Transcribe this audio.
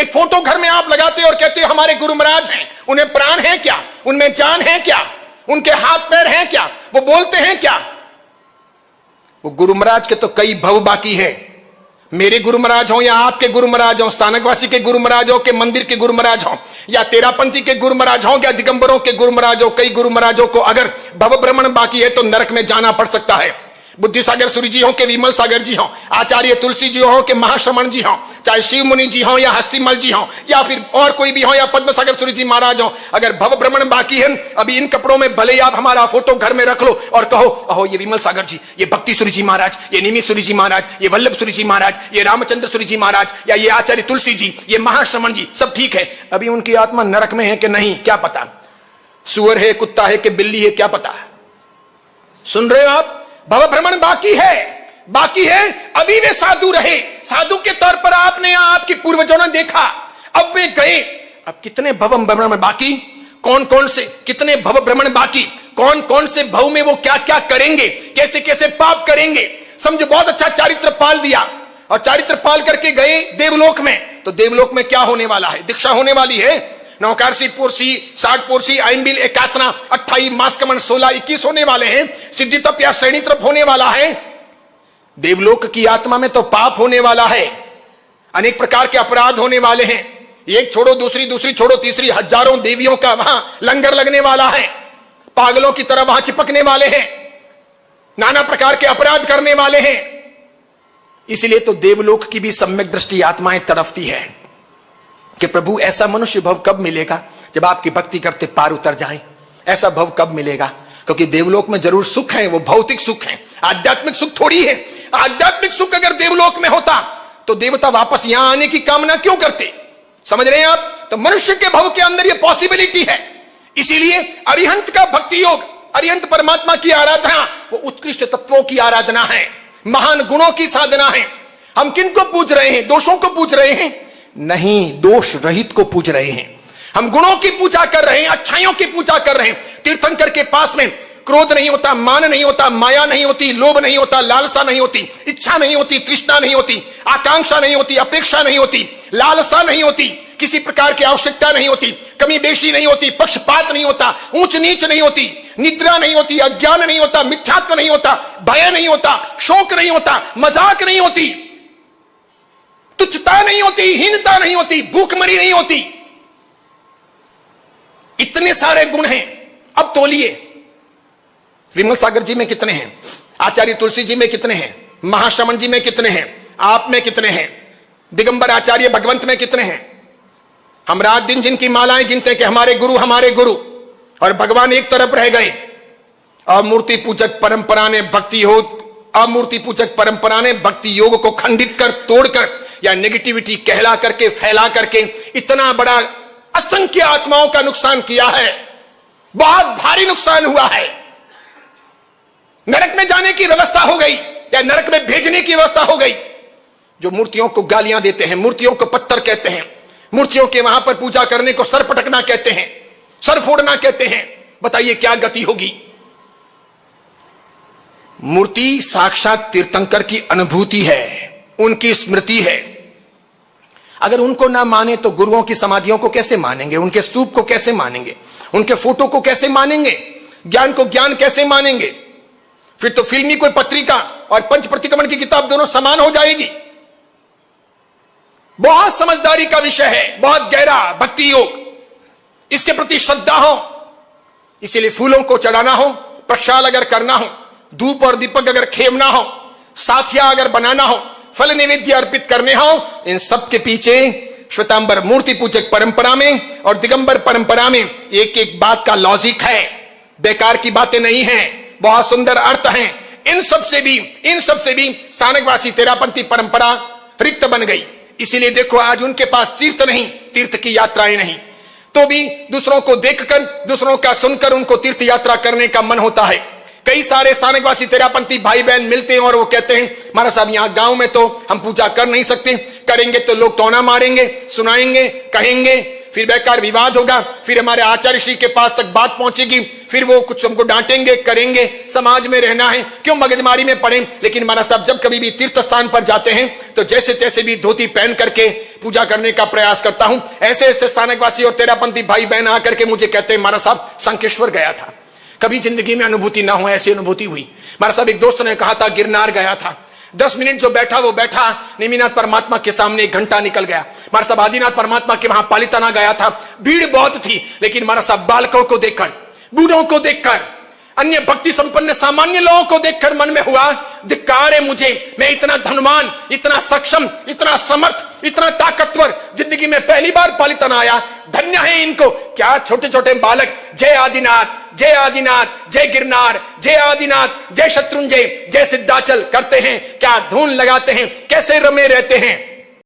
एक फोटो घर में आप लगाते हो और कहते हो हमारे गुरु महाराज हैं, उन्हें प्राण है क्या, उनमें जान है क्या, उनके हाथ पैर हैं क्या, वो बोलते हैं क्या? वो गुरु महाराज के तो कई भव बाकी है। मेरे गुरु महाराज हो या आपके गुरु महाराज हो, स्थानकवासी के गुरु महाराज हो के मंदिर के गुरु महाराज हो, या तेरापंथी के गुरु महाराज हो या दिगंबरों के गुरु महाराज हो, कई गुरु महाराजों को अगर भव भ्रमण बाकी है तो नरक में जाना पड़ सकता है। बुद्धि सागर सूर्य जी हो के विमल सागर जी हो, आचार्य तुलसी जी हो के महाश्रमण जी हो, चाहे शिव मुनि जी हो या हस्तिमल जी हो या फिर और कोई भी हो, या पद्म सागर सूर्य जी महाराज हो, अगर भव भ्रमण बाकी है, अभी इन कपड़ों में भले ही आप हमारा फोटो घर में रख लो और कहो अहो ये विमल सागर जी, ये भक्ति सूर्य जी महाराज, ये निमि सूर्य जी महाराज, ये वल्लभ सूर्य जी महाराज, ये रामचंद्र सूर्य जी महाराज, या ये आचार्य तुलसी जी, ये महाश्रमण जी, सब ठीक है, अभी उनकी आत्मा नरक में है कि नहीं क्या पता, सुअर है, कुत्ता है कि बिल्ली है, क्या पता। सुन रहे हो आप? भव भ्रमण बाकी है। अभी वे साधु रहे, साधु के तौर पर आपने आपके पूर्वजों ने देखा, अब वे गए, अब कितने भव भ्रमण बाकी, कौन कौन से कितने भव भ्रमण बाकी, कौन कौन से भव में वो क्या क्या करेंगे, कैसे कैसे पाप करेंगे। समझो बहुत अच्छा चारित्र पाल दिया और चारित्र पाल करके गए देवलोक में, तो देवलोक में क्या होने वाला है? दीक्षा होने वाली है, नौकारसी पुरसी 60 पुरसी आइनबिल एकासना 28 मास्कमन 16 21 होने वाले हैं, सिद्धि तप या श्रेणी तरफ होने वाला है। देवलोक की आत्मा में तो पाप होने वाला है, अनेक प्रकार के अपराध होने वाले हैं, एक छोड़ो दूसरी छोड़ो तीसरी, हजारों देवियों का वहां लंगर लगने वाला है, पागलों की तरह वहां चिपकने वाले हैं, नाना प्रकार के अपराध करने वाले हैं। इसलिए तो देवलोक की भी सम्यक दृष्टि आत्माएं तड़पती है कि प्रभु ऐसा मनुष्य भव कब मिलेगा जब आपकी भक्ति करते पार उतर जाए, ऐसा भव कब मिलेगा? क्योंकि देवलोक में जरूर सुख है, वो भौतिक सुख है, आध्यात्मिक सुख थोड़ी है। आध्यात्मिक सुख अगर देवलोक में होता तो देवता वापस यहां आने की कामना क्यों करते? समझ रहे हैं आप? तो मनुष्य के भव के अंदर ये पॉसिबिलिटी है। इसीलिए अरिहंत का भक्ति योग, अरिहंत परमात्मा की आराधना वो उत्कृष्ट तत्वों की आराधना है, महान गुणों की साधना है। हम किनको पूज रहे हैं? दोषों को पूज रहे हैं? नहीं, दोष रहित को पूज रहे हैं। हम गुणों की पूजा कर रहे हैं, अच्छाइयों की पूजा कर रहे हैं। तीर्थंकर के पास में क्रोध नहीं होता, मान नहीं होता, माया नहीं होती, लोभ नहीं होता, लालसा नहीं होती, इच्छा नहीं होती, तृष्णा नहीं होती, आकांक्षा नहीं होती, अपेक्षा नहीं होती, लालसा नहीं होती, किसी प्रकार की आवश्यकता नहीं होती, कमी बेशी नहीं होती, पक्षपात नहीं होता, ऊंच नीच नहीं होती, निद्रा नहीं होती, अज्ञान नहीं होता, मिथ्यात्व नहीं होता, भय नहीं होता, शोक नहीं होता, मजाक नहीं होती, तुच्छता नहीं होती, हीनता नहीं होती, भूखमरी नहीं होती। इतने सारे गुण हैं। अब तोलिए, विमल सागर जी में कितने हैं, आचार्य तुलसी जी में कितने हैं, महाश्रमण जी में कितने हैं, आप में कितने हैं, दिगंबर आचार्य भगवंत में कितने हैं। हम रात दिन जिनकी मालाएं गिनते कि हमारे गुरु, और भगवान एक तरफ रह गए। अमूर्ति पूजक परंपरा ने भक्ति योग, अमूर्ति पूजक परंपरा ने भक्ति योग को खंडित कर, तोड़कर या नेगेटिविटी कहला करके, फैला करके इतना बड़ा असंख्य आत्माओं का नुकसान किया है। बहुत भारी नुकसान हुआ है। नरक में जाने की व्यवस्था हो गई या नरक में भेजने की व्यवस्था हो गई। जो मूर्तियों को गालियां देते हैं, मूर्तियों को पत्थर कहते हैं, मूर्तियों के वहां पर पूजा करने को सर पटकना कहते हैं, सर फोड़ना कहते हैं, बताइए क्या गति होगी। मूर्ति साक्षात तीर्थंकर की अनुभूति है, उनकी स्मृति है। अगर उनको ना माने तो गुरुओं की समाधियों को कैसे मानेंगे, उनके स्तूप को कैसे मानेंगे, उनके फोटो को कैसे मानेंगे, ज्ञान को ज्ञान कैसे मानेंगे? फिर तो फिल्मी कोई पत्रिका और पंच प्रतिक्रमण की किताब दोनों समान हो जाएगी। बहुत समझदारी का विषय है, बहुत गहरा भक्ति योग, इसके प्रति श्रद्धा हो। इसीलिए फूलों को चढ़ाना हो, प्रक्षाल अगर करना हो, धूप और दीपक अगर खेमना हो, साथिया अगर बनाना हो, फल निवेद्य अर्पित करने हो, इन सब के पीछे श्वेतांबर मूर्ति पूजक परंपरा में और दिगंबर परंपरा में एक एक बात का लॉजिक है, बेकार की बातें नहीं है, बहुत सुंदर अर्थ हैं। इन सब से भी स्थानकवासी तेरापंथी परंपरा रिक्त बन गई। इसीलिए देखो आज उनके पास तीर्थ नहीं, तीर्थ की यात्राएं नहीं, तो भी दूसरों को देखकर, दूसरों का सुनकर उनको तीर्थ यात्रा करने का मन होता है। कई सारे स्थानकवासी तेरापंथी भाई बहन मिलते हैं और वो कहते हैं महाराज साहब यहाँ गांव में तो हम पूजा कर नहीं सकते, करेंगे तो लोग टोना मारेंगे, सुनाएंगे, कहेंगे, फिर बेकार विवाद होगा, फिर हमारे आचार्य श्री के पास तक बात पहुंचेगी, फिर वो कुछ हमको डांटेंगे, करेंगे। समाज में रहना है, क्यों मगजमारी में पड़े। लेकिन महाराज साहब जब कभी भी तीर्थ स्थान पर जाते हैं तो जैसे तैसे भी धोती पहन करके पूजा करने का प्रयास करता हूं। ऐसे स्थानकवासी और तेरापंथी भाई बहन आकर के मुझे कहते हैं महाराज साहब शंखेश्वर गया था, कभी जिंदगी में अनुभूति ना हो, ऐसी अनुभूति हुई। महाराज साहब एक दोस्त ने कहा था गिरनार गया था, 10 मिनट जो बैठा वो बैठा, नेमिनाथ परमात्मा के सामने 1 घंटा निकल गया। महाराज साहब आदिनाथ परमात्मा के वहां पालिताना गया था, भीड़ बहुत थी, लेकिन महाराज साहब बालकों को देखकर, बूढ़ों को देखकर, अन्य भक्ति संपन्न सामान्य लोगों को देखकर मन में हुआ धिक्कार है मुझे, मैं इतना धनवान, इतना सक्षम, इतना समर्थ, इतना ताकतवर जिंदगी में पहली बार पालिताना आया, धन्य है इनको। क्या छोटे छोटे बालक जय आदिनाथ, जय आदिनाथ, जय गिरनार, जय आदिनाथ, जय शत्रुंजय, जय सिद्धाचल करते हैं, क्या धून लगाते हैं, कैसे रमे रहते हैं।